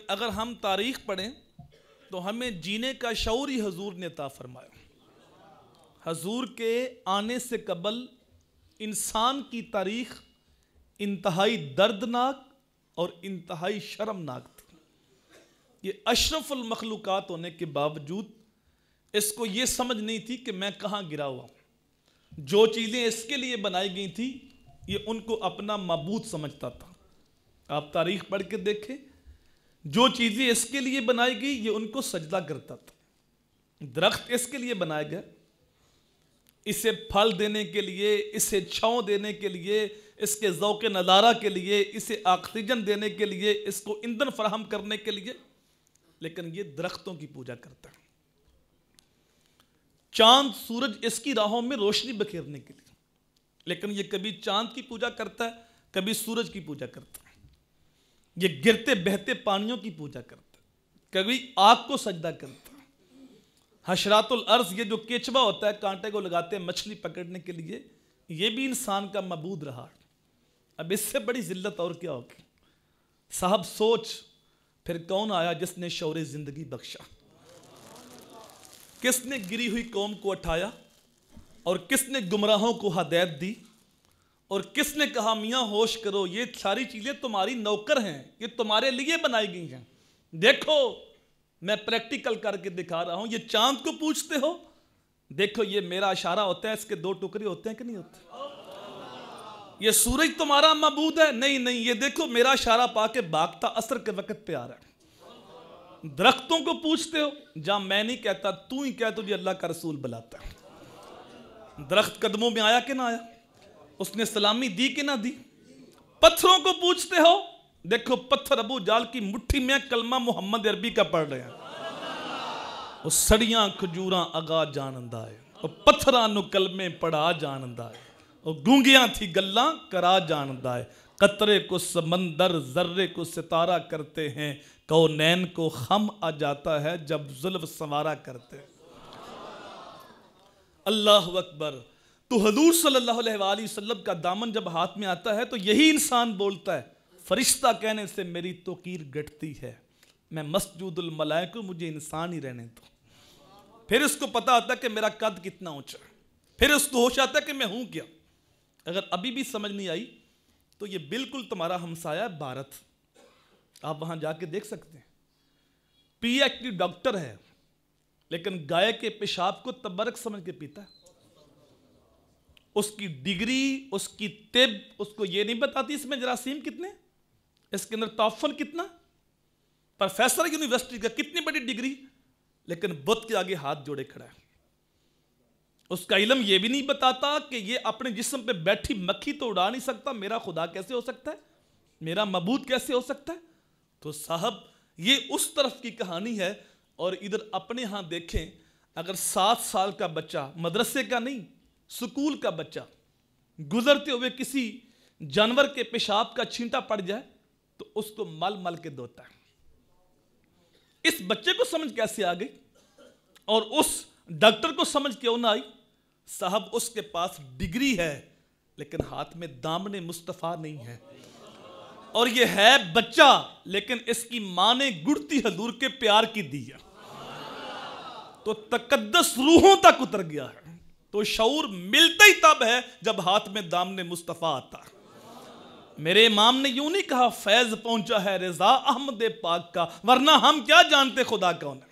اگر ہم تاریخ پڑھیں تو ہمیں جینے کا شعور ہی حضور نے عطا فرمایا۔ حضور کے آنے سے قبل انسان کی تاریخ انتہائی دردناک اور انتہائی شرمناک تھی۔ یہ اشرف المخلوقات ہونے کے باوجود اس کو یہ سمجھ نہیں تھی کہ میں کہاں گرا ہوا ہوں۔ جو چیزیں اس کے لیے بنائی گئی تھی یہ ان کو اپنا معبود سمجھتا تھا۔ آپ تاریخ پڑھ کے دیکھیں، جو چیزیں اس کے لیے بنائی گئی یہ ان کو سجدہ کرتا تھا۔ درخت اس کے لیے بنایا گیا، اسے پھل دینے کے لیے، اسے چھاؤں دینے کے لیے، اس کے ذوق نظارہ کے لیے، اسے آکسیجن دینے کے لیے، اس کو ایندھن فراہم کرنے کے لیے، لیکن یہ درختوں کی پوجا کرتا ہے۔ چاند سورج اس کی راہوں میں روشنی بکھیرنے کے لیے، لیکن یہ کبھی چاند کی پوجا کرتا ہے، کبھی سورج کی پوجا کرتا ہے۔ یہ گرتے بہتے پانیوں کی پوجا کرتا ہے، کبھی آگ کو سجدہ کرتا ہے۔ حشرات الارض، یہ جو کیچوا ہوتا ہے کانٹے کو لگاتے ہیں مچھلی پکڑنے کے لیے، یہ بھی انسان کا معبود رہا۔ اب اس سے بڑی ذلت اور کیا ہوگی؟ صاحب سوچ، پھر کون آیا جس نے شعور زندگی بخشا؟ کس نے گری ہوئی قوم کو اٹھایا اور کس نے گمراہوں کو ہدایت دی اور کس نے کہا میاں ہوش کرو، یہ ساری چیزیں تمہاری نوکر ہیں، یہ تمہارے لیے بنائی گئی ہیں، دیکھو میں پریکٹیکل کر کے دکھا رہا ہوں۔ یہ چاند کو پوچھتے ہو، دیکھو یہ میرا اشارہ ہوتا ہے، اس کے دو ٹکڑے ہوتے ہیں کہ نہیں ہوتے؟ یہ سورج تمہارا معبود ہے؟ نہیں نہیں، یہ دیکھو میرا اشارہ پا کے بھاگتا عصر کے وقت پہ آ رہا ہے۔ درختوں کو پوچھتے ہو، جہاں میں نہیں کہتا تو ہی کہہ، تجھے اللہ کا رسول بلاتا ہے۔ درخت قدموں میں آیا کہ نہ آیا؟ اس نے سلامی دی کہ نہ دی؟ پتھروں کو پوچھتے ہو، دیکھو پتھر ابو جال کی مٹھی میں کلمہ محمد عربی کا پڑھ رہے ہیں۔ وہ سڑیاں کھجوراں اگا جانندہ ہے، وہ پتھراں نو کلمے پڑھا جانندہ ہے، وہ گونگیاں تھی گلاں کرا جانندہ ہے۔ قطرے کو سمندر ذرے کو ستارہ کرتے ہیں، کونین کو خم آ جاتا ہے جب زلف سنوارا کرتے ہیں۔ اللہ اکبر۔ تو حضور صلی اللہ علیہ وآلہ وسلم کا دامن جب ہاتھ میں آتا ہے تو یہی انسان بولتا ہے، فرشتہ کہنے سے میری توقیر گھٹتی ہے، میں مسجود الملائکہ، مجھے انسان ہی رہنے دو۔ پھر اس کو پتا آتا ہے کہ میرا قد کتنا اونچا ہے، پھر اس کو ہوش آتا ہے کہ میں ہوں کیا۔ اگر ابھی بھی سمجھ نہیں آئی تو یہ بالکل تمہارا ہمسایہ ہے بھارت، آپ وہاں جا کے دیکھ سکتے ہیں۔ پی ایچ ڈی ڈاکٹر ہے لیکن گائے کے پیشاب کو تبرک سمجھ کے پیتا ہے۔ اس کی ڈگری، اس کی طب اس کو یہ نہیں بتاتی اس میں جراثیم کتنے، اس کے اندر تعفن کتنا، پروفیسر یونیورسٹی کا کتنی بڑی ڈگری، لیکن بت کے آگے ہاتھ جوڑے کھڑا ہے۔ اس کا علم یہ بھی نہیں بتاتا کہ یہ اپنے جسم پہ بیٹھی مکھی تو اڑا نہیں سکتا، میرا خدا کیسے ہو سکتا ہے، میرا معبود کیسے ہو سکتا ہے۔ تو صاحب یہ اس طرف کی کہانی ہے۔ اور ادھر اپنے ہاں دیکھیں، اگر 7 سال کا بچہ، مدرسے کا نہیں، سکول کا بچہ، گزرتے ہوئے کسی جانور کے پیشاب کا چھینٹا پڑ جائے تو اس کو مل مل کے دھوتا ہے۔ اس بچے کو سمجھ کیسے آ گئی اور اس ڈاکٹر کو سمجھ کیوں نہ آئی؟ صاحب اس کے پاس ڈگری ہے لیکن ہاتھ میں دامن مصطفیٰ نہیں ہے، اور یہ ہے بچہ لیکن اس کی ماں نے گڑتی حضور کے پیار کی دی ہے، تو تقدس روحوں تک اتر گیا ہے۔ تو شعور ملتا ہی تب ہے جب ہاتھ میں دامن مصطفیٰ آتا ہے۔ میرے امام نے یوں نہیں کہا فیض پہنچا ہے رضا احمد پاک کا، ورنہ ہم کیا جانتے خدا کون ہے۔